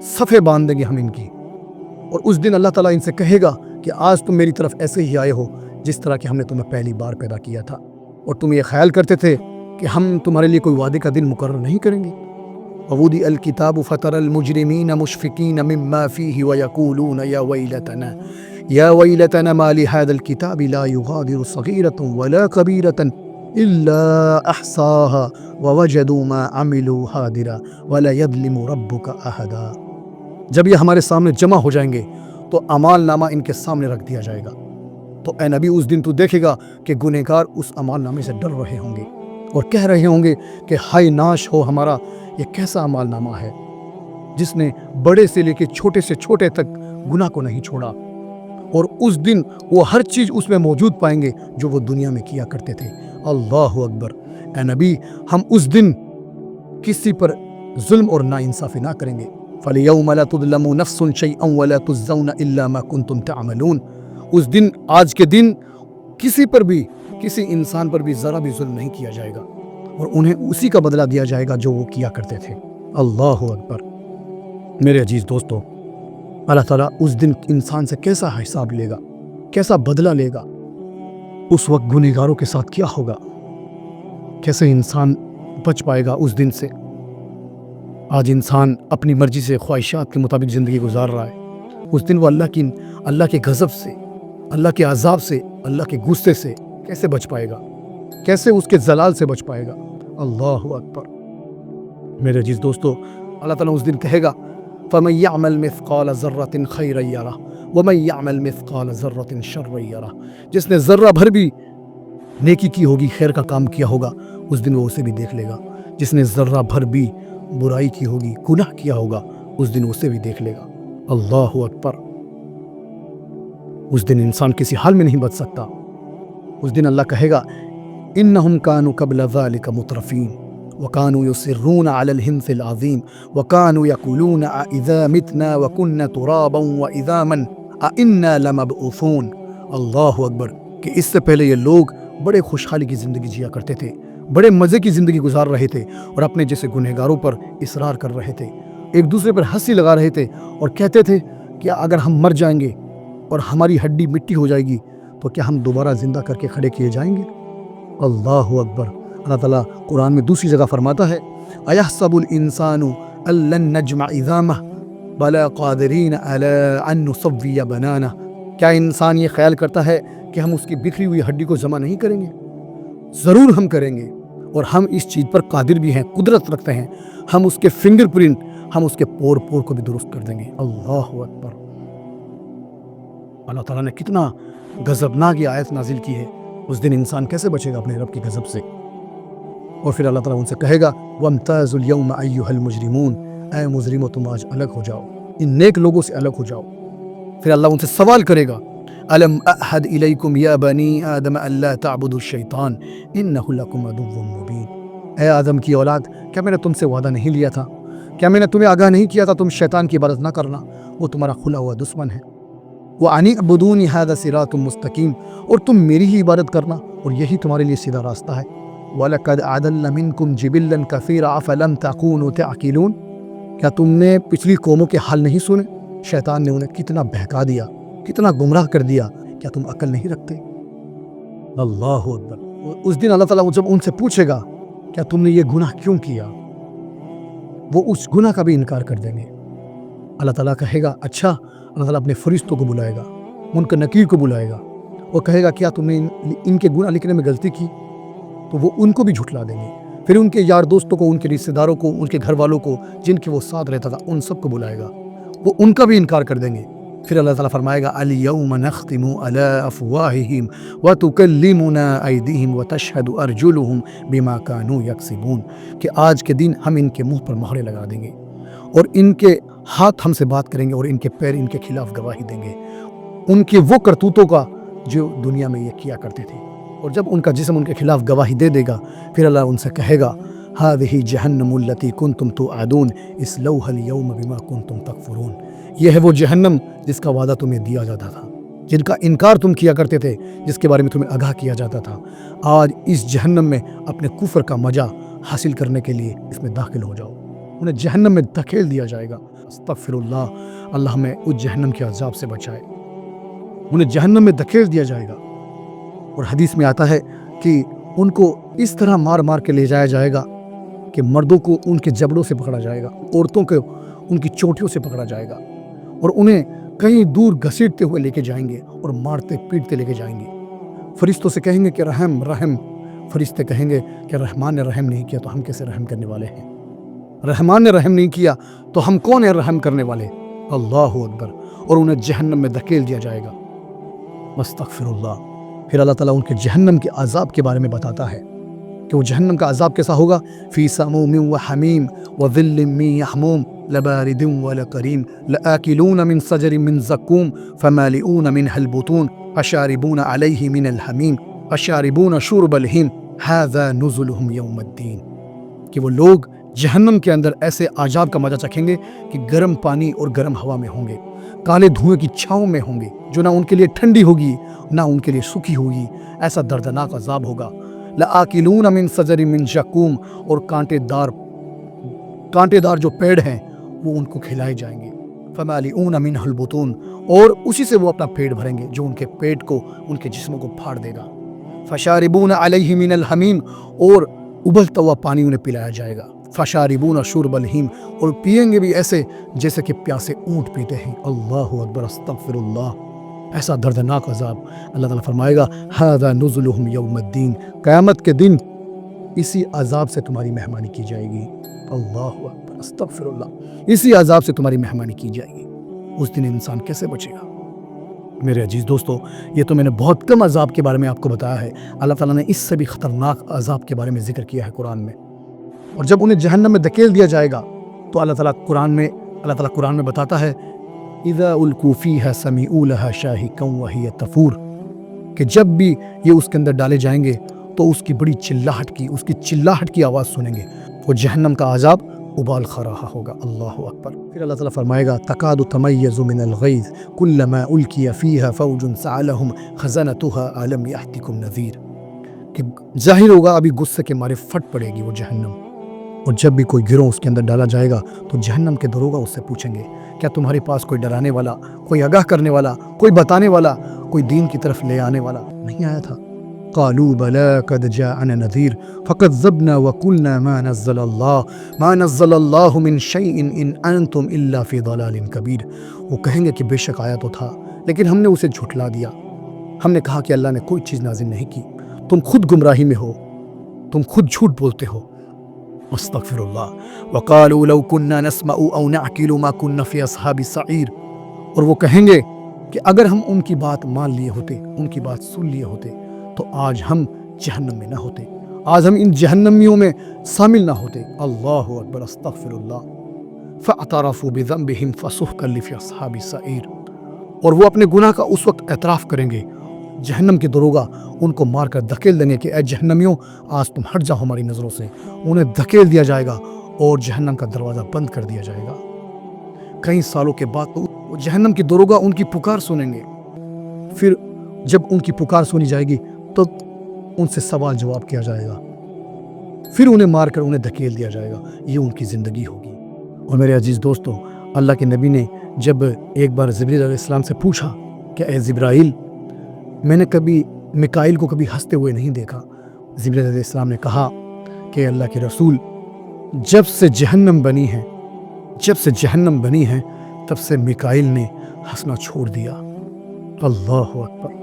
صفیں باندھ دیں گے ہم ان کی، اور اس دن اللہ تعالیٰ ان سے کہے گا کہ آج تم میری طرف ایسے ہی آئے ہو جس طرح کہ ہم نے تمہیں پہلی بار پیدا کیا تھا، اور تم یہ خیال کرتے تھے کہ ہم تمہارے لیے کوئی وعدے کا دن مقرر نہیں کریں گے۔ وَوُضِعَ الْكِتَابُ فَتَرَى الْمُجْرِمِينَ مُشْفِقِينَ مِمَّا فِيهِ وَيَقُولُونَ يَا وَيْلَتَنَا مَا لِهَذَا الْكِتَابِ لَا يُغَادِرُ صَغِيرَةً وَلَا كَبِيرَةً إِلَّا أَحْصَاهَا وَوَجَدُوا مَا عَمِلُوا حَاضِرًا وَلَا يَظْلِمُ رَبُّكَ أَحَدًا۔ جب یہ ہمارے سامنے جمع ہو جائیں گے تو اعمال نامہ ان کے سامنے رکھ دیا جائے گا، تو اے نبی اس دن تو دیکھے گا کہ گنہگار اس اعمال نامے سے ڈر رہے ہوں گے اور کہہ رہے ہوں گے کہ ہائے ناش ہو ہمارا، یہ کیسا اعمال نامہ ہے جس نے بڑے سے لے کے چھوٹے سے چھوٹے تک گناہ کو نہیں چھوڑا، اور اس دن وہ ہر چیز اس میں موجود پائیں گے جو وہ دنیا میں کیا کرتے تھے۔ اللہ اکبر۔ اے نبی ہم اس دن کسی پر ظلم اور ناانصافی نہ کریں گے۔ فَالْيَوْمَ لَا تُظْلَمُ نَفْسٌ شَيْئًا وَلَا تُجْزَوْنَ إِلَّا مَا كُنْتُمْ تَعْمَلُونَ۔ اس دن، آج کے دن، کسی پر بھی، کسی انسان پر بھی ذرا بھی ظلم نہیں کیا جائے گا، اور انہیں اسی کا بدلہ دیا جائے گا جو وہ کیا کرتے تھے۔ اللہ اکبر۔ میرے عزیز دوستو، اللہ تعالیٰ اس دن انسان سے کیسا حساب لے گا، کیسا بدلہ لے گا، اس وقت گنہگاروں کے ساتھ کیا ہوگا، کیسے انسان بچ پائے گا اس دن سے۔ آج انسان اپنی مرضی سے، خواہشات کے مطابق زندگی گزار رہا ہے، اس دن وہ اللہ کے غضب سے، اللہ کے عذاب سے، اللہ کے غصے سے کیسے بچ پائے گا، کیسے اس کے زلال سے بچ پائے گا۔ اللہ اکبر۔ میرے عزیز دوستو، اللہ تعالیٰ اس دن کہے گا فَمَن يَعْمَلْ مِثْقَالَ ذَرَّةٍ خَيْرًا يَرَهُ وَمَن يَعْمَلْ مِثْقَالَ ذَرَّةٍ شَرًّا يَرَهُ۔ جس نے ذرہ بھر بھی نیکی کی ہوگی، خیر کا کام کیا ہوگا، اس دن وہ اسے بھی دیکھ لے گا۔ جس نے ذرہ بھر بھی برائی کی ہوگی، گناہ کیا ہوگا، اس دن اسے بھی دیکھ لے گا۔ اللہ اکبر۔ اس دن انسان کسی حال میں نہیں بچ سکتا۔ اس دن اللہ کہے گا إِنَّهُمْ كَانُوا قَبْلَ ذَلِكَ مُتْرَفِينَ وَكَانُوا يُصِرُّونَ عَلَى الْحِنثِ الْعَظِيمِ وَكَانُوا يَقُولُونَ أَإِذَا مِتْنَا وَكُنَّا تُرَابًا وَإِظَامًا أَإِنَّا لَمَبْعُوثُونَ۔ اللہ اکبر۔ کہ اس سے پہلے یہ لوگ بڑے خوشحالی کی زندگی جیا کرتے تھے، بڑے مزے کی زندگی گزار رہے تھے، اور اپنے جیسے گنہگاروں پر اصرار کر رہے تھے، ایک دوسرے پر ہنسی لگا رہے تھے، اور کہتے تھے کہ اگر ہم مر جائیں گے اور ہماری ہڈی مٹی ہو جائے گی تو کیا ہم دوبارہ زندہ کر کے کھڑے کیے جائیں گے؟ اللہ اکبر۔ اللہ تعالیٰ قرآن میں دوسری جگہ فرماتا ہے أَيَحْسَبُ الْإِنسَانُ أَن لَّن نَّجْمَعَ عِظَامَهُ بَلَىٰ قَادِرِينَ عَلَىٰ أَن نُّسَوِّيَ بَنَانَهُ۔ کیا انسان یہ خیال کرتا ہے کہ ہم اس کی بکھری ہوئی ہڈی کو جمع نہیں کریں گے؟ ضرور ہم کریں گے، اور ہم اس چیز پر قادر بھی ہیں، قدرت رکھتے ہیں۔ ہم اس کے فنگر پرنٹ، ہم اس کے پور پور کو بھی درست کر دیں گے۔ اللہ اکبر۔ اللہ تعالیٰ نے کتنا غضبناک یہ آیت نازل کی ہے۔ اس دن انسان کیسے بچے گا اپنے رب کے غضب سے؟ اور پھر اللہ تعالیٰ ان سے کہے گا وَامْتَازُوا الْيَوْمَ أَيُّهَا الْمُجْرِمُونَ۔ اے مجرمو، تم آج الگ ہو جاؤ، ان نیک لوگوں سے الگ ہو جاؤ۔ پھر اللہ ان سے سوال کرے گا أَلَمْ أَعْهَدْ إِلَيْكُمْ يَا بَنِي آدَمَ أَلَّا تَعْبُدُوا الشَّيْطَانَ إِنَّهُ لَكُمْ عَدُوٌّ مُّبِينٌ۔ اے آدم کی اولاد، کیا میں نے تم سے وعدہ نہیں لیا تھا؟ کیا میں نے تمہیں آگاہ نہیں کیا تھا تم شیطان کی عبادت نہ کرنا؟ وہ تمہارا کھلا ہوا دشمن ہے۔ وَأَنِ اعْبُدُونِ هَٰذَا صِرَاطٌ مُّسْتَقِيمٌ، اور تم میری ہی عبادت کرنا، اور یہی تمہارے لیے سیدھا راستہ ہے۔ وَلَقَدْ أَضَلَّ مِنْكُمْ جِبِلًّا كَثِيرًا أَفَلَمْ تَكُونُوا تَعْقِلُونَ۔ کیا تم نے پچھلی قوموں کے حال نہیں سنے؟ شیطان نے انہیں کتنا بہکا دیا، کتنا گمراہ کر دیا، کیا تم عقل نہیں رکھتے؟ اللہ اکبر۔ اس دن اللہ تعالیٰ جب ان سے پوچھے گا کیا تم نے یہ گناہ کیوں کیا، وہ اس گناہ کا بھی انکار کر دیں گے۔ اللہ تعالیٰ کہے گا اچھا، اللہ تعالیٰ اپنے فرشتوں کو بلائے گا، منکر نکیر کو بلائے گا، وہ کہے گا کیا تم نے ان کے گناہ لکھنے میں غلطی کی؟ تو وہ ان کو بھی جھٹلا دیں گے۔ پھر ان کے یار دوستوں کو، ان کے رشتہ داروں کو، ان کے گھر والوں کو جن کے وہ ساتھ رہتا تھا، ان سب کو بلائے گا، وہ ان کا بھی انکار کر دیں گے۔ پھر اللہ تعالیٰ فرمائے گا الْيَوْمَ نَخْتِمُ عَلَىٰ أَفْوَاهِهِمْ وَتُكَلِّمُنَا أَيْدِيهِمْ وَتَشْهَدُ أَرْجُلُهُمْ بِمَا كَانُوا يَكْسِبُونَ۔ کہ آج کے دن ہم ان کے منہ پر مہریں لگا دیں گے، اور ان کے ہاتھ ہم سے بات کریں گے، اور ان کے پیر ان کے خلاف گواہی دیں گے ان کے وہ کرتوتوں کا جو دنیا میں یہ کیا کرتے تھے۔ اور جب ان کا جسم ان کے خلاف گواہی دے دے گا، پھر اللہ ان سے کہے گا هَٰذِهِ جَهَنَّمُ الَّتِي كُنتُمْ تُوعَدُونَ اصْلَوْهَا الْيَوْمَ بِمَا كُنتُمْ تَكْفُرُونَ۔ یہ ہے وہ جہنم جس کا وعدہ تمہیں دیا جاتا تھا، جن کا انکار تم کیا کرتے تھے، جس کے بارے میں تمہیں آگاہ کیا جاتا تھا۔ آج اس جہنم میں اپنے کفر کا مزہ حاصل کرنے کے لیے اس میں داخل ہو جاؤ، انہیں جہنم میں دھکیل دیا جائے گا۔ استغفراللہ، اللہ ہمیں اس جہنم کے عذاب سے بچائے۔ انہیں جہنم میں دھکیل دیا جائے گا، اور حدیث میں آتا ہے کہ ان کو اس طرح مار مار کے لے جایا جائے گا کہ مردوں کو ان کے جبڑوں سے پکڑا جائے گا، عورتوں کو ان کی چوٹیوں سے پکڑا جائے گا، اور انہیں کہیں دور گھسیٹتے ہوئے لے کے جائیں گے اور مارتے پیٹتے لے کے جائیں گے۔ فرشتوں سے کہیں گے کہ رحم رحم، فرشتے کہیں گے کہ رحمان نے رحم نہیں کیا تو ہم کیسے رحم کرنے والے ہیں؟ رحمان نے رحم نہیں کیا تو ہم کون ہیں رحم کرنے والے؟ اللہ اکبر۔ اور انہیں جہنم میں دھکیل دیا جائے گا۔ استغفر اللہ۔ پھر اللہ تعالیٰ ان کے جہنم کے عذاب کے بارے میں بتاتا ہے کہ وہ جہنم کا عذاب کیسا ہوگا۔ فی سموم وحمیم وظل من یحموم لبارد ولکریم لآکلون من شجر من زقوم فمالئون منها البطون فشاربون علیہ من الحمیم فشاربون شرب الہیم ھذا نزلهم یوم الدین، کہ وہ لوگ جہنم کے اندر ایسے عذاب کا مزہ چکھیں گے کہ گرم پانی اور گرم ہوا میں ہوں گے، کالے دھوئیں کی چھاؤں میں ہوں گے، جو نہ ان کے لیے ٹھنڈی ہوگی نہ ان کے لیے سوکھی ہوگی۔ ایسا دردناک عذاب ہوگا۔ لآکلون من شجر من زقوم، اور کانٹے دار جو پیڑ ہیں وہ ان کو کھلائے جائیں گے۔ فمالئون منہ البطون، اور اسی سے وہ اپنا پیٹ بھریں گے جو ان کے پیٹ کو، ان کے جسموں کو پھاڑ دے گا۔ فشاربون علیہ من الحمیم، اور ابلتا ہوا پانی انہیں پلایا جائے گا۔ فشاربون شرب الہیم، اور پئیں گے بھی ایسے جیسے کہ پیاسے اونٹ پیتے ہیں۔ اللہ اکبر، استغفر اللہ۔ ایسا دردناک عذاب۔ اللہ تعالیٰ فرمائے گا ھذا نزلہم یوم الدین، قیامت کے دن اسی عذاب سے تمہاری مہمانی کی جائے گی۔ اللہ اکبر، استغفر اللہ۔ اسی عذاب سے تمہاری مہمانی کی جائے گی۔ اس دن انسان کیسے بچے گا؟ میرے عزیز دوستو، یہ تو میں نے بہت کم عذاب کے بارے میں آپ کو بتایا ہے۔ اللہ تعالیٰ نے اس سے بھی خطرناک عذاب کے بارے میں ذکر کیا ہے قرآن میں۔ اور جب انہیں جہنم میں دھکیل دیا جائے گا تو اللہ تعالیٰ قرآن میں بتاتا ہے اذا القوا فیہا سمعوا لہا شاہقا وہی تفور، کہ جب بھی یہ اس کے اندر ڈالے جائیں گے تو اس کی بڑی چلاہٹ کی آواز سنیں گے۔ وہ جہنم کا عذاب ابال کھا رہا ہوگا۔ اللہ اکبر۔ پھر اللہ تعالیٰ فرمائے گا تکاد تمیز من الغیظ کلما القی فیہا فوج سألہم خزنتها الم یأتکم نذیر، کہ ظاہر ہوگا ابھی غصے کے مارے پھٹ پڑے گی وہ جہنم، اور جب بھی کوئی گروہ اس کے اندر ڈالا جائے گا تو جہنم کے دروغہ اس سے پوچھیں گے کیا تمہارے پاس کوئی ڈرانے والا، کوئی آگاہ کرنے والا، کوئی بتانے والا، کوئی دین کی طرف لے آنے والا نہیں آیا تھا؟ قالوا بلا قد جاءنا نذیر فكذبنا وقلنا ما نزل اللہ من شیء ان انتم الا فی ضلال کبیر۔ وہ کہیں گے کہ بے شک آیا تو تھا لیکن ہم نے اسے جھٹلا دیا، ہم نے کہا کہ اللہ نے کوئی چیز نازل نہیں کی، تم خود گمراہی میں ہو، تم خود جھوٹ بولتے ہو۔ استغفر اللہ۔ وقالوا لو كنا نسمع او نعقل ما كنا في اصحاب السعیر، اور وہ کہیں گے کہ اگر ہم ان کی بات مان لیے ہوتے، ان کی بات سن لیے ہوتے تو آج ہم جہنم میں نہ ہوتے، آج ہم ان جہنمیوں میں شامل نہ ہوتے۔ اللہ اکبر، استغفر اللہ۔ فاعترفوا بذنبهم فسحقا لاصحاب السعیر، اور وہ اپنے گناہ کا اس وقت اعتراف کریں گے، جہنم کے دروغہ ان کو مار کر دھکیل دیں گے کہ اے جہنمیوں آج تم ہٹ جاؤ ہماری نظروں سے۔ انہیں دھکیل دیا جائے گا اور جہنم کا دروازہ بند کر دیا جائے گا۔ کئی سالوں کے بعد تو جہنم کے دروغہ ان کی پکار سنیں گے۔ پھر جب ان کی پکار سنی جائے گی تو ان سے سوال جواب کیا جائے گا، پھر انہیں مار کر انہیں دھکیل دیا جائے گا۔ یہ ان کی زندگی ہوگی۔ اور میرے عزیز دوستو، اللہ کے نبی نے جب ایک بار جبرائیل علیہ السلام سے پوچھا کہ اے جبرائیل، میں نے کبھی میکائیل کو کبھی ہنستے ہوئے نہیں دیکھا، جبرائیل علیہ السلام نے کہا کہ اللہ کے رسول، جب سے جہنم بنی ہے تب سے میکائیل نے ہنسنا چھوڑ دیا۔ اللہ اکبر۔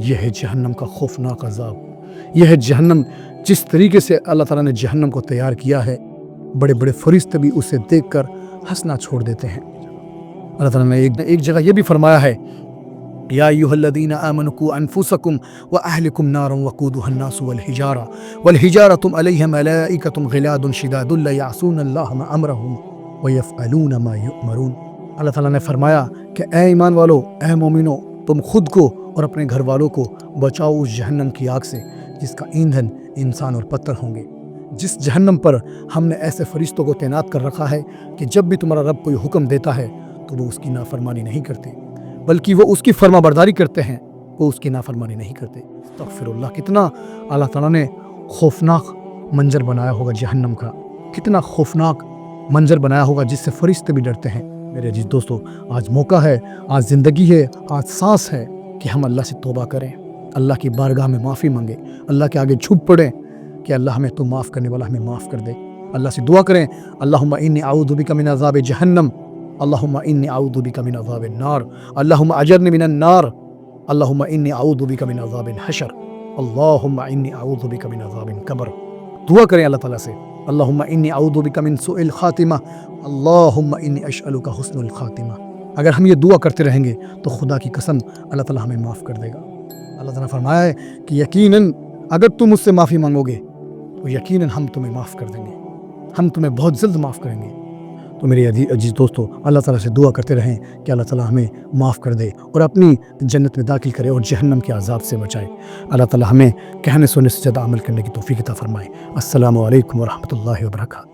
یہ ہے جہنم کا خوفناک عذاب۔ یہ ہے جہنم، جس طریقے سے اللہ تعالیٰ نے جہنم کو تیار کیا ہے، بڑے بڑے فرشتے بھی اسے دیکھ کر ہنسنا چھوڑ دیتے ہیں۔ اللہ تعالیٰ نے ایک جگہ یہ بھی فرمایا ہے یا ایھا الذین آمنوا قوا انفسکم واہلکم نارا وقودها الناس والحجارۃ علیہا ملائکۃ غلاظ شداد لا یعصون اللہ ما امرهم ویفعلون ما یؤمرون۔ اللہ تعالیٰ نے فرمایا کہ اے ایمان والو، اے مومنو، تم خود کو اور اپنے گھر والوں کو بچاؤ اس جہنم کی آگ سے جس کا ایندھن انسان اور پتھر ہوں گے، جس جہنم پر ہم نے ایسے فرشتوں کو تعینات کر رکھا ہے کہ جب بھی تمہارا رب کوئی حکم دیتا ہے تو وہ اس کی نافرمانی نہیں کرتے، بلکہ وہ اس کی فرما برداری کرتے ہیں، وہ اس کی نافرمانی نہیں کرتے۔ استغفر اللہ۔ کتنا اللہ تعالیٰ نے خوفناک منظر بنایا ہوگا جہنم کا، کتنا خوفناک منظر بنایا ہوگا جس سے فرشتے بھی ڈرتے ہیں۔ میرے عزیز دوستو، آج موقع ہے، آج زندگی ہے، آج سانس ہے کہ ہم اللہ سے توبہ کریں، اللہ کی بارگاہ میں معافی مانگیں، اللہ کے آگے جھک پڑیں کہ اللہ ہمیں تو معاف کرنے والا، ہمیں معاف کر دے۔ اللہ سے دعا کریں، اللہم انی اعوذ بک من عذاب جہنم، اللہم انی اعوذ بک من عذاب النار، اللہم اجرنی من النار، اللہم انی اعوذ بک من عذاب الحشر، اللہم انی اعوذ بک من عذاب القبر۔ دعا کریں اللہ تعالیٰ سے، اللہم انی اعوذ بک من سوء الخاتمہ، اللہم انی اسألک حسن الخاتمہ۔ اگر ہم یہ دعا کرتے رہیں گے تو خدا کی قسم اللہ تعالیٰ ہمیں معاف کر دے گا۔ اللہ تعالیٰ نے فرمایا ہے کہ یقیناً اگر تم مجھ سے معافی مانگو گے تو یقیناً ہم تمہیں معاف کر دیں گے، ہم تمہیں بہت جلد معاف کریں گے۔ تو میرے عزیز دوستو، اللہ تعالیٰ سے دعا کرتے رہیں کہ اللہ تعالیٰ ہمیں معاف کر دے اور اپنی جنت میں داخل کرے اور جہنم کے عذاب سے بچائے۔ اللہ تعالیٰ ہمیں کہنے سننے سے زیادہ عمل کرنے کی توفیق عطا فرمائے۔ السلام علیکم ورحمۃ اللہ وبرکاتہ۔